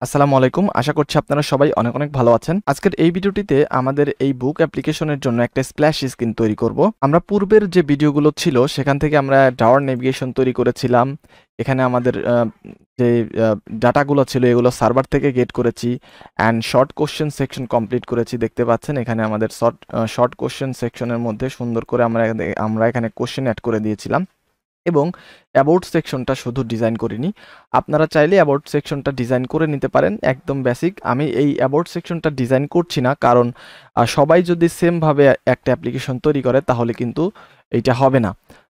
আসসালামু আলাইকুম। আশা করছি আপনারা সবাই অনেক অনেক ভালো আছেন। আজকের এই ভিডিওটিতে আমাদের এই বুক অ্যাপ্লিকেশনের জন্য একটা স্প্ল্যাশ স্ক্রিন তৈরি করব। আমরা পূর্বের যে ভিডিওগুলো ছিল সেখান থেকে আমরা টাওয়ার নেভিগেশন তৈরি করেছিলাম। এখানে আমাদের যে ডাটাগুলো ছিল এগুলো সার্ভার থেকে গেট করেছি and short question section complete করেছি। দেখতে পাচ্ছেন এখানে আমাদের শর্ট কোশ্চেন সেকশনের মধ্যে সুন্দর করে আমরা এখানে কোশ্চেন অ্যাড করে দিয়েছিলাম। এবং অ্যাবাউট সেকশনটা শুধু ডিজাইন করিনি, আপনারা চাইলে অ্যাবাউট সেকশনটা ডিজাইন করে নিতে পারেন একদম বেসিক। আমি এই অ্যাবাউট সেকশনটা ডিজাইন করছি না, কারণ সবাই যদি সেমভাবে একটা অ্যাপ্লিকেশন তৈরি করে তাহলে কিন্তু এইটা হবে না।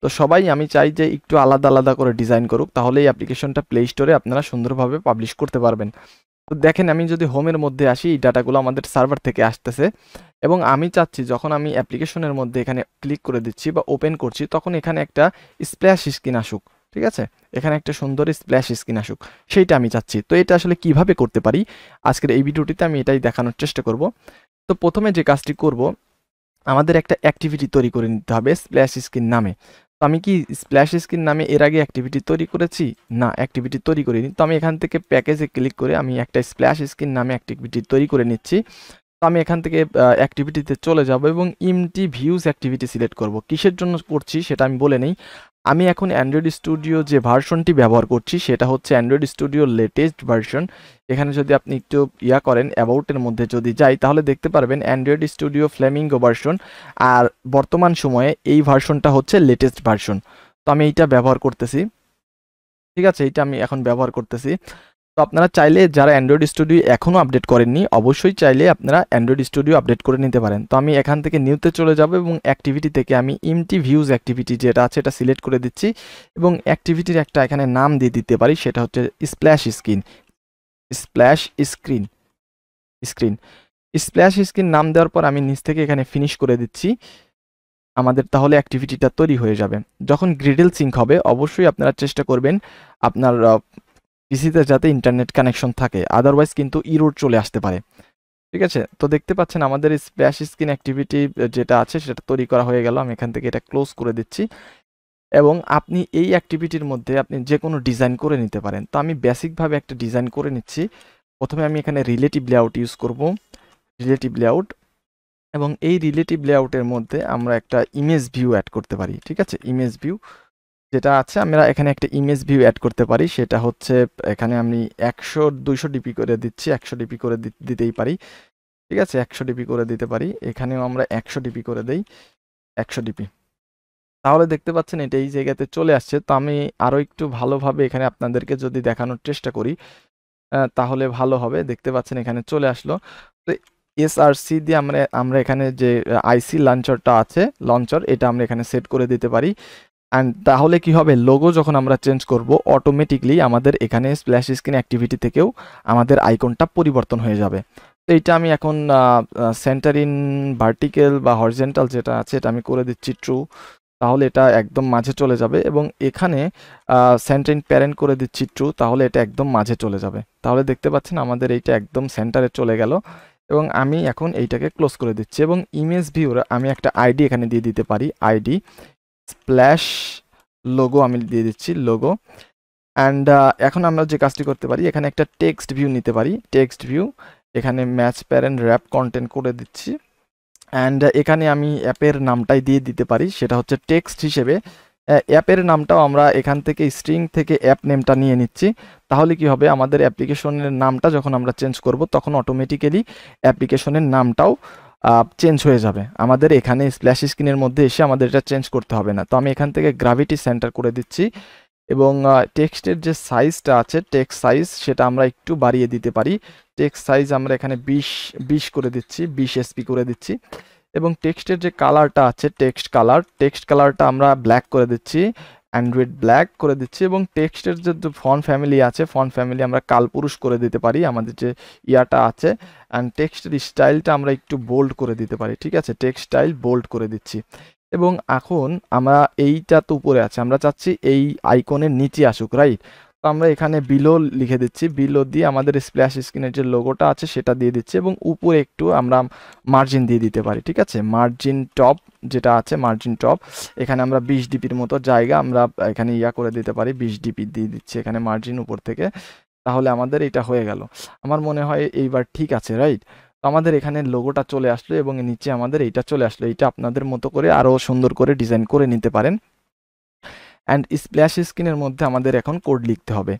তো সবাই আমি চাই যে একটু আলাদা আলাদা করে ডিজাইন করুক, তাহলে এই অ্যাপ্লিকেশনটা প্লে স্টোরে আপনারা সুন্দরভাবে পাবলিশ করতে পারবেন। তো দেখেন, আমি যদি হোমের মধ্যে আসি, এই ডাটাগুলো আমাদের সার্ভার থেকে আসতেছে এবং আমি চাচ্ছি যখন আমি অ্যাপ্লিকেশনের মধ্যে এখানে ক্লিক করে দিচ্ছি বা ওপেন করছি, তখন এখানে একটা স্প্ল্যাশ স্ক্রিন আসুক। ঠিক আছে, এখানে একটা সুন্দর স্প্ল্যাশ স্ক্রিন আসুক, সেইটা আমি চাচ্ছি। তো এটা আসলে কিভাবে করতে পারি, আজকের এই ভিডিওটিতে আমি এটাই দেখানোর চেষ্টা করব। তো প্রথমে যে কাজটি করব, আমাদের একটা অ্যাক্টিভিটি তৈরি করে নিতে হবে স্প্ল্যাশ স্ক্রিন নামে। তো আমি কি স্প্ল্যাশ স্ক্রিন নামে এর আগে অ্যাক্টিভিটি তৈরি করেছি? না, অ্যাক্টিভিটি তৈরি করিনি। তো আমি এখান থেকে প্যাকেজে ক্লিক করে আমি একটা স্প্ল্যাশ স্ক্রিন নামে অ্যাক্টিভিটি তৈরি করে নিচ্ছি। তো আমি এখান থেকে অ্যাক্টিভিটিতে চলে যাব এবং এমটি ভিউজ অ্যাক্টিভিটি সিলেক্ট করব। কিসের জন্য করছি সেটা আমি বলে নেই। আমি এখন অ্যান্ড্রয়েড স্টুডিও যে ভার্সনটি ব্যবহার করছি সেটা হচ্ছে অ্যান্ড্রয়েড স্টুডিও লেটেস্ট ভার্সন। এখানে যদি আপনি একটু করেন, অ্যাবাউটের মধ্যে যদি যাই, তাহলে দেখতে পারবেন অ্যান্ড্রয়েড স্টুডিও ফ্লেমিঙ্গো ভার্সন। আর বর্তমান সময়ে এই ভার্সনটা হচ্ছে লেটেস্ট ভার্সন। তো আমি এইটা ব্যবহার করতেছি। ঠিক আছে, এইটা আমি এখন ব্যবহার করতেছি। তো আপনারা চাইলে যারা অ্যান্ড্রয়েড স্টুডিও এখনও আপডেট করেননি, অবশ্যই চাইলে আপনারা অ্যান্ড্রয়েড স্টুডিও আপডেট করে নিতে পারেন। তো আমি এখান থেকে নিউতে চলে যাব এবং অ্যাক্টিভিটি থেকে আমি এমটি ভিউজ অ্যাক্টিভিটি যেটা আছে এটা সিলেক্ট করে দিচ্ছি এবং অ্যাক্টিভিটির একটা এখানে নাম দিয়ে দিতে পারি, সেটা হচ্ছে splash screen. Splash screen screen splash screen নাম দেওয়ার পর আমি নিচ থেকে এখানে ফিনিশ করে দিচ্ছি। আমাদের তাহলে অ্যাক্টিভিটিটা তৈরি হয়ে যাবে। যখন গ্রিডল সিঙ্ক হবে, অবশ্যই আপনারা চেষ্টা করবেন আপনার পিসিতে যাতে ইন্টারনেট কানেকশন থাকে, আদারওয়াইজ কিন্তু ইরোর চলে আসতে পারে। ঠিক আছে, তো দেখতে পাচ্ছেন আমাদের স্প্ল্যাশ স্ক্রিন অ্যাক্টিভিটি যেটা আছে সেটা তৈরি করা হয়ে গেল। আমি এখান থেকে এটা ক্লোজ করে দিচ্ছি এবং আপনি এই অ্যাক্টিভিটির মধ্যে আপনি যে কোনো ডিজাইন করে নিতে পারেন। তো আমি বেসিকভাবে একটা ডিজাইন করে নিচ্ছি। প্রথমে আমি এখানে রিলেটিভ লেআউট ইউজ করব, রিলেটিভ লেআউট। এবং এই রিলেটিভ লেআউটের মধ্যে আমরা একটা ইমেজ ভিউ অ্যাড করতে পারি। ঠিক আছে, ইমেজ ভিউ যেটা আছে, আমরা এখানে একটা ইমেজ ভিউ অ্যাড করতে পারি। সেটা হচ্ছে এখানে আমি 100-200 ডিপি করে দিচ্ছি, 100 ডিপি করে দিতেই পারি। ঠিক আছে, 100 ডিপি করে দিতে পারি। এখানেও আমরা 100 ডিপি করে দেই, 100 ডিপি। তাহলে দেখতে পাচ্ছেন এটা এই জায়গাতে চলে আসছে। তো আমি আরও একটু ভালোভাবে এখানে আপনাদেরকে যদি দেখানোর চেষ্টা করি তাহলে ভালো হবে। দেখতে পাচ্ছেন এখানে চলে আসলো। তো এসআরসি দিয়ে আমরা এখানে যে আইসি লঞ্চারটা আছে, লঞ্চার, এটা আমরা এখানে সেট করে দিতে পারি। অ্যান্ড তাহলে কি হবে, লোগো যখন আমরা চেঞ্জ করব, অটোমেটিকলি আমাদের এখানে স্প্ল্যাশ স্ক্রিন অ্যাক্টিভিটি থেকেও আমাদের আইকনটা পরিবর্তন হয়ে যাবে। তো এইটা আমি এখন সেন্টার ইন ভার্টিক্যাল বা হরিজন্টাল যেটা আছে এটা আমি করে দিচ্ছি ট্রু। তাহলে এটা একদম মাঝে চলে যাবে এবং এখানে সেন্টার ইন প্যারেন্ট করে দিচ্ছি ট্রু, তাহলে এটা একদম মাঝে চলে যাবে। তাহলে দেখতে পাচ্ছেন আমাদের এইটা একদম সেন্টারে চলে গেল এবং আমি এখন এইটাকে ক্লোজ করে দিচ্ছি এবং ইমেজ ভিউর আমি একটা আইডি এখানে দিয়ে দিতে পারি, আইডি স্প্ল্যাশ লোগো আমি দিয়ে দিচ্ছি, লোগো। অ্যান্ড এখন আমরা যে কাজটি করতে পারি, এখানে একটা টেক্সট ভিউ নিতে পারি, টেক্সট ভিউ। এখানে ম্যাচ প্যারেন্ট র্যাপ কন্টেন্ট করে দিচ্ছি অ্যান্ড এখানে আমি অ্যাপের নামটাই দিয়ে দিতে পারি, সেটা হচ্ছে টেক্সট হিসেবে। অ্যাপের নামটাও আমরা এখান থেকে স্ট্রিং থেকে অ্যাপ নেমটা নিয়ে নিচ্ছি। তাহলে কি হবে, আমাদের অ্যাপ্লিকেশনের নামটা যখন আমরা চেঞ্জ করব তখন অটোমেটিক্যালি অ্যাপ্লিকেশনের নামটাও চেঞ্জ হয়ে যাবে। আমাদের এখানে স্প্ল্যাশ স্ক্রিনের মধ্যে এসে আমাদের এটা চেঞ্জ করতে হবে না। তো আমি এখান থেকে গ্র্যাভিটি সেন্টার করে দিচ্ছি এবং টেক্সটের যে সাইজটা আছে, টেক্সট সাইজ, সেটা আমরা একটু বাড়িয়ে দিতে পারি। টেক্সট সাইজ আমরা এখানে 20 করে দিচ্ছি, 20 এসপি করে দিচ্ছি। এবং টেক্সটের যে কালারটা আছে, টেক্সট কালারটা আমরা ব্ল্যাক করে দিচ্ছি, অ্যান্ড্রয়েড ব্ল্যাক করে দিচ্ছি। এবং টেক্সটের যে ফন্ট ফ্যামিলি আছে, ফন্ট ফ্যামিলি আমরা কালপুরুষ করে দিতে পারি, আমাদের যে ইয়াটা আছে। অ্যান্ড টেক্সটের স্টাইলটা আমরা একটু বোল্ড করে দিতে পারি। ঠিক আছে, টেক্সট স্টাইল বোল্ড করে দিচ্ছি। এবং এখন আমরা এইটা তো উপরে আছে, আমরা চাচ্ছি এই আইকনের নিচে আসুক, রাইট? তো আমরা এখানে বিলো লিখে দিচ্ছি, বিলো দিয়ে আমাদের স্প্ল্যাশ স্ক্রিনের যে লোগোটা আছে সেটা দিয়ে দিচ্ছি এবং উপরে একটু আমরা মার্জিন দিয়ে দিতে পারি। ঠিক আছে, মার্জিন টপ যেটা আছে, মার্জিন টপ, এখানে আমরা 20 ডিপির মতো জায়গা আমরা এখানে করে দিতে পারি, 20 ডিপি দিয়ে দিচ্ছি এখানে মার্জিন উপর থেকে। তাহলে আমাদের এটা হয়ে গেল। আমার মনে হয় এইবার ঠিক আছে, রাইট? তো আমাদের এখানে লোগোটা চলে আসলো এবং নিচে আমাদের এইটা চলে আসলো। এইটা আপনাদের মতো করে আরও সুন্দর করে ডিজাইন করে নিতে পারেন। অ্যান্ড স্প্ল্যাশ স্ক্রিনের মধ্যে আমাদের এখন কোড লিখতে হবে।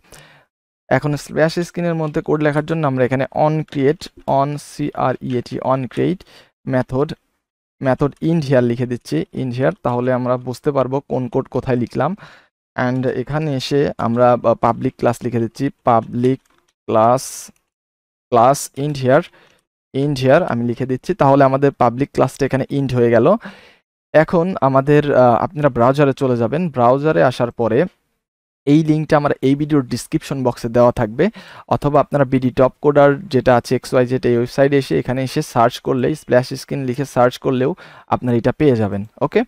এখন স্প্ল্যাশ স্ক্রিনের মধ্যে কোড লেখার জন্য আমরা এখানে অন ক্রিয়েট মেথড ইন্ড হিয়ার লিখে দিচ্ছি, ইন্ড হিয়ার। তাহলে আমরা বুঝতে পারবো কোন কোড কোথায় লিখলাম। অ্যান্ড এখানে এসে আমরা পাবলিক ক্লাস লিখে দিচ্ছি, পাবলিক ক্লাস ইন্ড হিয়ার আমি লিখে দিচ্ছি। তাহলে আমাদের পাবলিক ক্লাসটা এখানে ইন্ড হয়ে গেল। এখন আমাদের আপনারা ব্রাউজারে চলে যাবেন। ব্রাউজারে আসার পরে এই লিঙ্কটা আমার এই ভিডিওর ডিসক্রিপশন বক্সে দেওয়া থাকবে, অথবা আপনারা বিডি টপ কোডার যেটা আছে XYZ এই ওয়েবসাইটে এসে এখানে এসে সার্চ করলেই স্প্ল্যাশ স্ক্রিন লিখে সার্চ করলেও আপনারা এটা পেয়ে যাবেন। ওকে,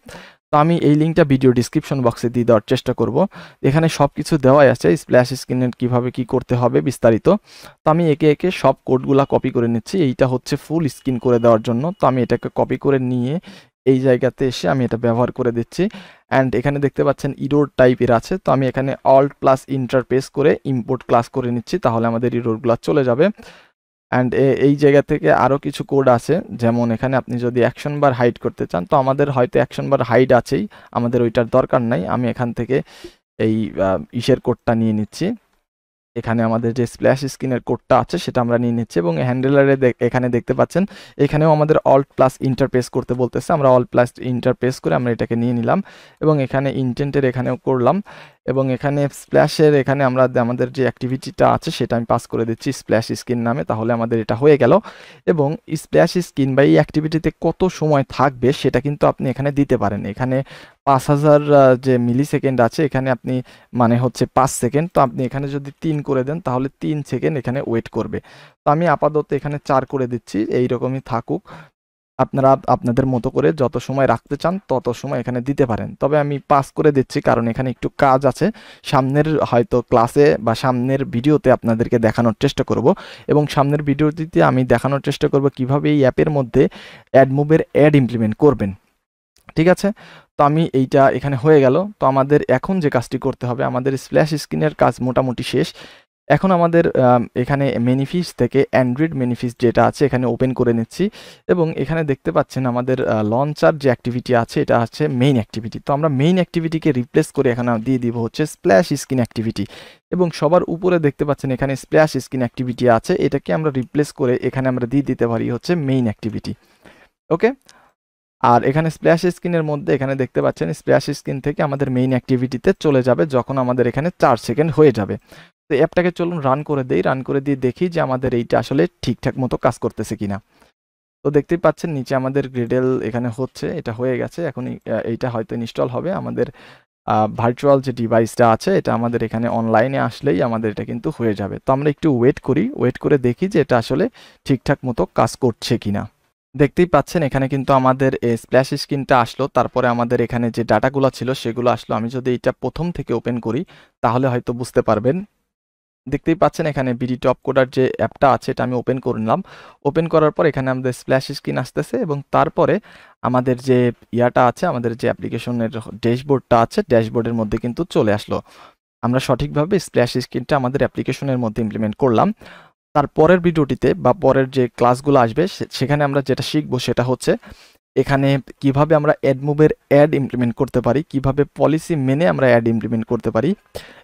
তো আমি এই লিঙ্কটা ভিডিও ডিসক্রিপশন বক্সে দিয়ে দেওয়ার চেষ্টা করব। এখানে সব কিছু দেওয়াই আছে, স্প্ল্যাশ স্ক্রিনের কীভাবে কী করতে হবে বিস্তারিত। তো আমি একে একে সব কোডগুলা কপি করে নিচ্ছি। এইটা হচ্ছে ফুল স্ক্রিন করে দেওয়ার জন্য। তো আমি এটাকে কপি করে নিয়ে এই জায়গাতে এসে আমি এটা ব্যবহার করে দিচ্ছি। অ্যান্ড এখানে দেখতে পাচ্ছেন ইরোর টাইপের আছে, তো আমি এখানে অল্ট প্লাস ইন্টার প্রেস করে ইম্পোর্ট ক্লাস করে নিচ্ছি, তাহলে আমাদের ইরোরগুলো চলে যাবে। অ্যান্ড এই জায়গা থেকে আরও কিছু কোড আছে, যেমন এখানে আপনি যদি অ্যাকশন বার হাইড করতে চান, তো আমাদের হয়তো অ্যাকশন বার হাইড আছেই, আমাদের ওইটার দরকার নাই। আমি এখান থেকে এই ইসের কোডটা নিয়ে নিচ্ছি। এখানে আমাদের যে স্প্ল্যাশ স্ক্রিনের কোডটা আছে সেটা আমরা নিয়ে নিচ্ছি, এবং হ্যান্ডেলারে এখানে দেখতে পাচ্ছেন এখানেও আমাদের অল্ট প্লাস ইন্টারপ্রেস করতে বলতেছে। আমরা অল্ট প্লাস ইন্টারপ্রেস করে আমরা এটাকে নিয়ে নিলাম, এবং এখানে ইন্টেন্টের এখানেও করলাম, এবং এখানে স্প্ল্যাশের এখানে আমরা আমাদের যে অ্যাক্টিভিটিটা আছে সেটা আমি পাস করে দিচ্ছি স্প্ল্যাশ স্ক্রিন নামে। তাহলে আমাদের এটা হয়ে গেল। এবং স্প্ল্যাশ স্ক্রিন বা এই অ্যাক্টিভিটিতে কত সময় থাকবে সেটা কিন্তু আপনি এখানে দিতে পারেন। এখানে 5000 যে মিলি সেকেন্ড আছে, এখানে আপনি মানে হচ্ছে 5 সেকেন্ড। তো আপনি এখানে যদি 3 করে দেন তাহলে 3 সেকেন্ড এখানে ওয়েট করবে। তো আমি আপাতত এখানে 4 করে দিচ্ছি, এইরকমই থাকুক। আপনারা আপনাদের মতো করে যত সময় রাখতে চান তত সময় এখানে দিতে পারেন। তবে আমি 5 করে দিচ্ছি, কারণ এখানে একটু কাজ আছে। সামনের হয়তো ক্লাসে বা সামনের ভিডিওতে আপনাদেরকে দেখানোর চেষ্টা করব, এবং সামনের ভিডিওটিতে আমি দেখানোর চেষ্টা করব কিভাবে এই অ্যাপের মধ্যে অ্যাডমুভের অ্যাড ইমপ্লিমেন্ট করবেন। ঠিক আছে, তো আমি এইটা এখানে হয়ে গেল। তো আমাদের এখন যে কাজটি করতে হবে, আমাদের স্প্ল্যাশ স্ক্রিনের কাজ মোটামুটি শেষ। এখন আমাদের এখানে মেনিফিস থেকে অ্যান্ড্রয়েড মেনিফিস যেটা আছে এখানে ওপেন করে নিচ্ছি, এবং এখানে দেখতে পাচ্ছেন আমাদের লঞ্চার যে অ্যাক্টিভিটি আছে এটা হচ্ছে মেইন অ্যাক্টিভিটি। তো আমরা মেইন অ্যাক্টিভিটিকে রিপ্লেস করে এখানে দিয়ে দিব হচ্ছে স্প্ল্যাশ স্ক্রিন অ্যাক্টিভিটি, এবং সবার উপরে দেখতে পাচ্ছেন এখানে স্প্ল্যাশ স্ক্রিন অ্যাক্টিভিটি আছে, এটাকে আমরা রিপ্লেস করে এখানে আমরা দিয়ে দিতে পারি হচ্ছে মেইন অ্যাক্টিভিটি। ওকে, আর এখানে স্প্ল্যাশ স্ক্রিনের মধ্যে এখানে দেখতে পাচ্ছেন স্প্ল্যাশ স্ক্রিন থেকে আমাদের মেইন অ্যাক্টিভিটিতে চলে যাবে যখন আমাদের এখানে 4 সেকেন্ড হয়ে যাবে। তো অ্যাপটাকে চলুন রান করে দেই, রান করে দিয়ে দেখি যে আমাদের এইটা আসলে ঠিকঠাক মতো কাজ করতেছে কিনা। তো দেখতেই পাচ্ছেন নিচে আমাদের গ্রেডেল এখানে হচ্ছে, এটা হয়ে গেছে। এখন এইটা হয়তো ইনস্টল হবে। আমাদের ভার্চুয়াল যে ডিভাইসটা আছে এটা আমাদের এখানে অনলাইনে আসলেই আমাদের এটা কিন্তু হয়ে যাবে। তো আমরা একটু ওয়েট করি, ওয়েট করে দেখি যে এটা আসলে ঠিকঠাক মতো কাজ করছে কিনা। দেখতেই পাচ্ছেন এখানে কিন্তু আমাদের স্প্ল্যাশ স্ক্রিনটা আসলো, তারপরে আমাদের এখানে যে ডাটাগুলো ছিল সেগুলো আসলো। আমি যদি এটা প্রথম থেকে ওপেন করি তাহলে হয়তো বুঝতে পারবেন। দেখতেই পাচ্ছেন এখানে বিডি টপ কোডার যে অ্যাপটা আছে এটা আমি ওপেন করে নিলাম। ওপেন করার পর এখানে আমাদের স্প্ল্যাশ স্ক্রিন আসতেছে, এবং তারপরে আমাদের যে ইয়াটা আছে, আমাদের যে অ্যাপ্লিকেশনের ড্যাশবোর্ডটা আছে, ড্যাশবোর্ডের মধ্যে কিন্তু চলে আসলো। আমরা সঠিকভাবে স্প্ল্যাশ স্ক্রিনটা আমাদের অ্যাপ্লিকেশনের মধ্যে ইমপ্লিমেন্ট করলাম। তার পরের ভিডিওটিতে বা পরের যে ক্লাসগুলো আসবে সেখানে আমরা যেটা শিখবো সেটা হচ্ছে এখানে কিভাবে আমরা অ্যাডমুভের অ্যাড ইমপ্লিমেন্ট করতে পারি, কিভাবে পলিসি মেনে আমরা অ্যাড ইমপ্লিমেন্ট করতে পারি,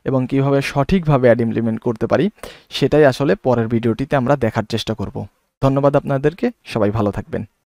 এবং কিভাবে সঠিকভাবে অ্যাড ইমপ্লিমেন্ট করতে পারি, সেটাই আসলে পরের ভিডিওটিতে আমরা দেখার চেষ্টা করব। ধন্যবাদ আপনাদেরকে, সবাই ভালো থাকবেন।